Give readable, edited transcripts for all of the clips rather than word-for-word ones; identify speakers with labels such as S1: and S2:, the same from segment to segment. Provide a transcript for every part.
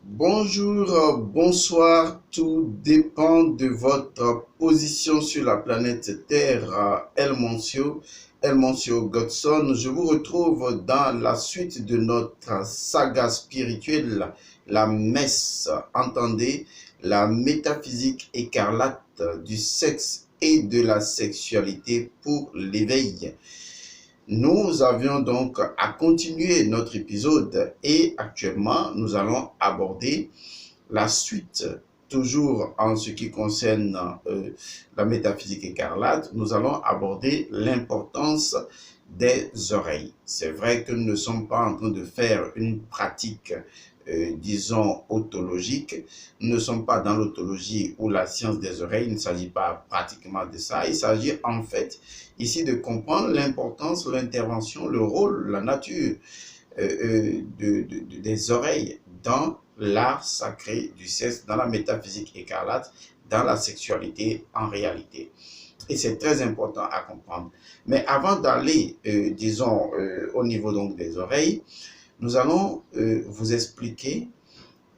S1: Bonjour, bonsoir, tout dépend de votre position sur la planète Terre. El Monsieur Godson, je vous retrouve dans la suite de notre saga spirituelle, la messe. Entendez, la métaphysique écarlate du sexe et de la sexualité pour l'éveil. Nous avions donc à continuer notre épisode et actuellement nous allons aborder la suite. Toujours en ce qui concerne la métaphysique écarlate, nous allons aborder l'importance des oreilles. C'est vrai que nous ne sommes pas en train de faire une pratique disons, otologique. Nous ne sommes pas dans l'otologie ou la science des oreilles, il ne s'agit pas pratiquement de ça. Il s'agit en fait ici de comprendre l'importance, l'intervention, le rôle, la nature des oreilles dans l'art sacré du sexe, dans la métaphysique écarlate, dans la sexualité en réalité. Et c'est très important à comprendre. Mais avant d'aller, disons, au niveau donc des oreilles, nous allons vous expliquer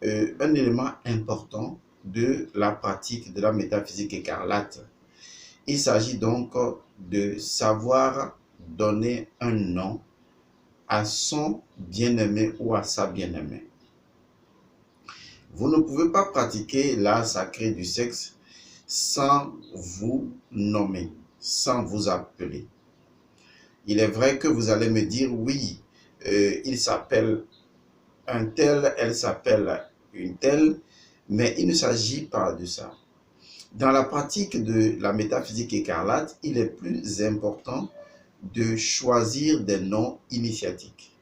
S1: un élément important de la pratique de la métaphysique écarlate. Il s'agit donc de savoir donner un nom à son bien-aimé ou à sa bien-aimée. Vous ne pouvez pas pratiquer l'art sacré du sexe sans vous nommer, sans vous appeler. Il est vrai que vous allez me dire, oui, il s'appelle un tel, elle s'appelle une telle, mais il ne s'agit pas de ça. Dans la pratique de la métaphysique écarlate, il est plus important de choisir des noms initiatiques.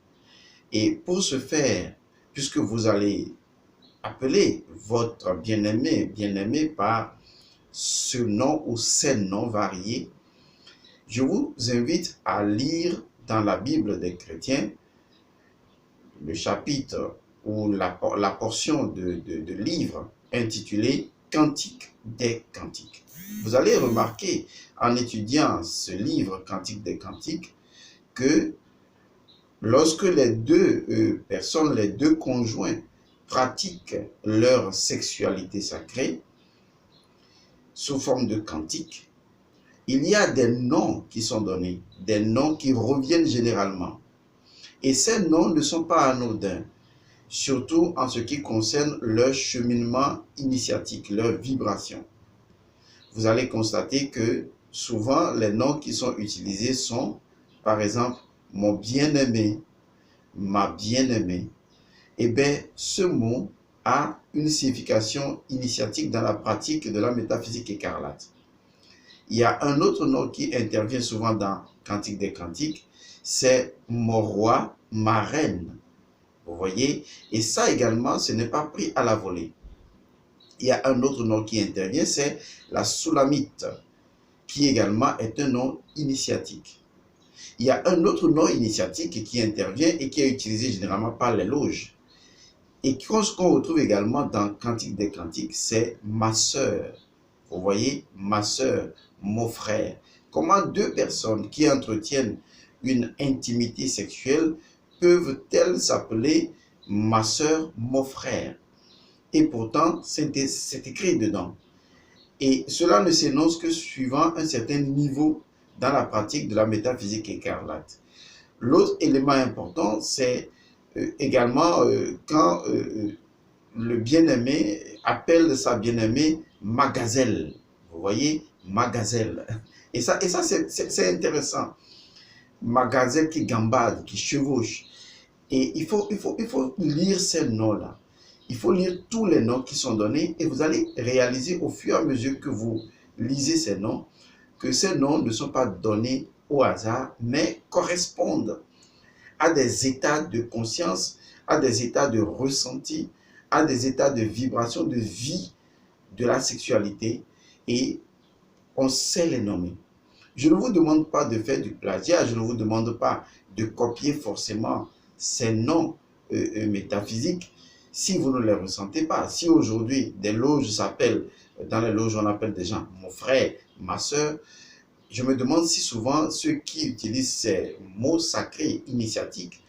S1: Et pour ce faire, puisque vous allez appeler votre bien-aimé par ce nom ou ces noms variés, je vous invite à lire dans la Bible des chrétiens le chapitre ou la portion de livre intitulé Cantique des Cantiques. Vous allez remarquer en étudiant ce livre Cantique des Cantiques que lorsque les deux personnes, les deux conjoints pratiquent leur sexualité sacrée sous forme de cantique, il y a des noms qui sont donnés, des noms qui reviennent généralement. Et ces noms ne sont pas anodins, surtout en ce qui concerne leur cheminement initiatique, leur vibration. Vous allez constater que souvent les noms qui sont utilisés sont, par exemple, mon bien-aimé, ma bien-aimée. Eh bien, ce mot a une signification initiatique dans la pratique de la métaphysique écarlate. Il y a un autre nom qui intervient souvent dans Cantique des Cantiques, c'est mon roi, ma reine. Vous voyez? Et ça également, ce n'est pas pris à la volée. Il y a un autre nom qui intervient, c'est la Soulamite, qui également est un nom initiatique. Il y a un autre nom initiatique qui intervient et qui est utilisé généralement par les loges. Et ce qu'on retrouve également dans Cantique des Cantiques, c'est ma sœur. Vous voyez, ma sœur, mon frère. Comment deux personnes qui entretiennent une intimité sexuelle peuvent-elles s'appeler ma sœur, mon frère? Et pourtant, c'est écrit dedans. Et cela ne s'énonce que suivant un certain niveau dans la pratique de la métaphysique écarlate. L'autre élément important, c'est également quand le bien-aimé appelle sa bien-aimée ma gazelle. Vous voyez, ma gazelle. Et ça c'est intéressant. Ma gazelle qui gambade, qui chevauche. Et il faut lire ces noms-là. Il faut lire tous les noms qui sont donnés et vous allez réaliser au fur et à mesure que vous lisez ces noms que ces noms ne sont pas donnés au hasard, mais correspondent à des états de conscience, à des états de ressenti, à des états de vibration, de vie de la sexualité et on sait les nommer. Je ne vous demande pas de faire du plagiat, je ne vous demande pas de copier forcément ces noms métaphysiques si vous ne les ressentez pas. Si aujourd'hui des loges s'appellent, dans les loges on appelle des gens mon frère, ma soeur, je me demande si souvent ceux qui utilisent ces mots sacrés initiatiques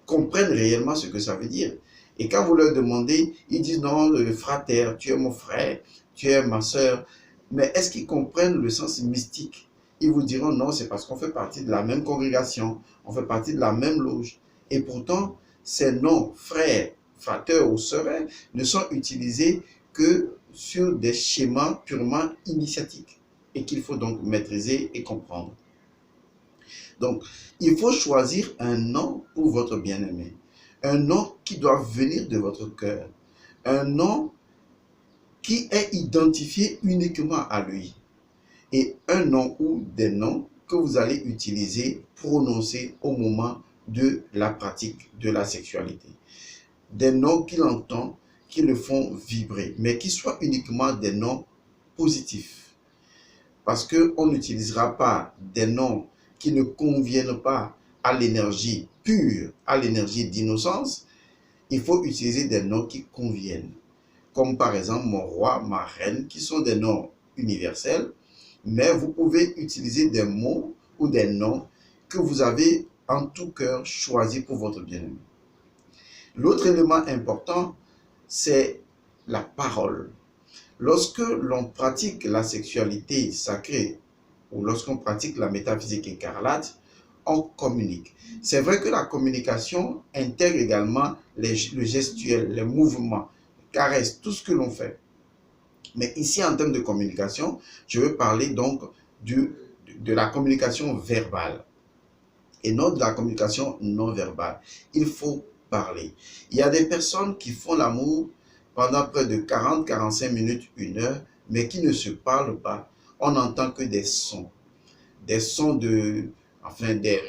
S1: comprennent réellement ce que ça veut dire. Et quand vous leur demandez, ils disent non, frater, tu es mon frère, tu es ma soeur. Mais est-ce qu'ils comprennent le sens mystique? Ils vous diront non, c'est parce qu'on fait partie de la même congrégation, on fait partie de la même loge. Et pourtant, ces noms, frères, frateurs ou sœurs, ne sont utilisés que sur des schémas purement initiatiques et qu'il faut donc maîtriser et comprendre. Donc, il faut choisir un nom pour votre bien-aimé. Un nom qui doit venir de votre cœur. Un nom qui est identifié uniquement à lui. Et un nom ou des noms que vous allez utiliser, prononcer au moment de la pratique de la sexualité. Des noms qu'il entend, qui le font vibrer, mais qui soient uniquement des noms positifs. Parce qu'on n'utilisera pas des noms qui ne conviennent pas à l'énergie pure, à l'énergie d'innocence. Il faut utiliser des noms qui conviennent. Comme par exemple mon roi, ma reine, qui sont des noms universels. Mais vous pouvez utiliser des mots ou des noms que vous avez en tout cœur choisis pour votre bien-aimé. L'autre élément important, c'est la parole. Lorsque l'on pratique la sexualité sacrée ou lorsqu'on pratique la métaphysique écarlate, on communique. C'est vrai que la communication intègre également le gestuel, les mouvements, les caresses, tout ce que l'on fait. Mais ici, en termes de communication, je veux parler donc de la communication verbale et non de la communication non verbale. Il faut parler. Il y a des personnes qui font l'amour pendant près de 40-45 minutes, 1 heure, mais qui ne se parlent pas. On n'entend que des sons de, enfin des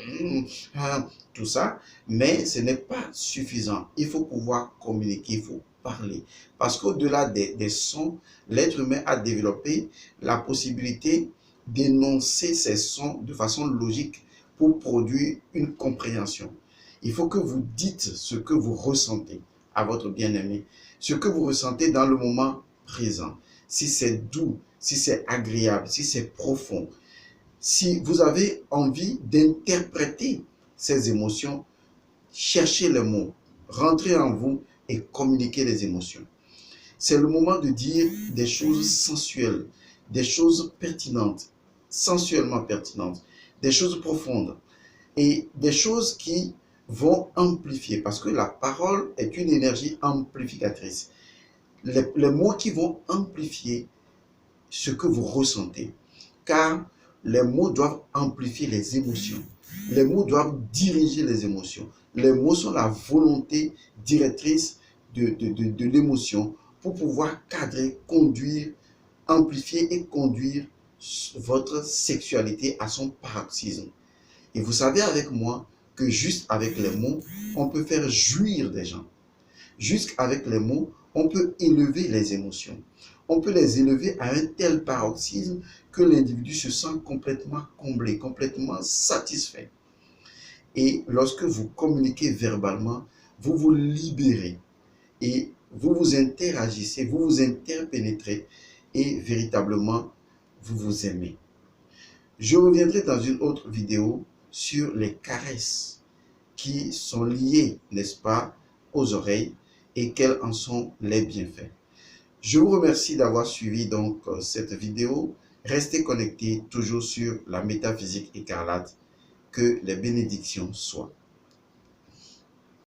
S1: tout ça, mais ce n'est pas suffisant. Il faut pouvoir communiquer, il faut parler. Parce qu'au-delà des sons, l'être humain a développé la possibilité d'énoncer ces sons de façon logique pour produire une compréhension. Il faut que vous dites ce que vous ressentez à votre bien-aimé, ce que vous ressentez dans le moment présent. Si c'est doux, si c'est agréable, si c'est profond, si vous avez envie d'interpréter ces émotions, cherchez les mots, rentrez en vous et communiquez les émotions. C'est le moment de dire des choses sensuelles, des choses pertinentes, sensuellement pertinentes, des choses profondes et des choses qui vont amplifier, parce que la parole est une énergie amplificatrice. Les mots qui vont amplifier ce que vous ressentez, car les mots doivent amplifier les émotions. Les mots doivent diriger les émotions. Les mots sont la volonté directrice de l'émotion pour pouvoir cadrer, conduire, amplifier et conduire votre sexualité à son paroxysme. Et vous savez avec moi que juste avec les mots, on peut faire jouir des gens. Juste avec les mots, on peut élever les émotions. On peut les élever à un tel paroxysme que l'individu se sent complètement comblé, complètement satisfait. Et lorsque vous communiquez verbalement, vous vous libérez et vous vous interagissez, vous vous interpénétrez et véritablement, vous vous aimez. Je reviendrai dans une autre vidéo sur les caresses qui sont liées, n'est-ce pas, aux oreilles et quels en sont les bienfaits. Je vous remercie d'avoir suivi donc cette vidéo. Restez connectés toujours sur la métaphysique écarlate. Que les bénédictions soient.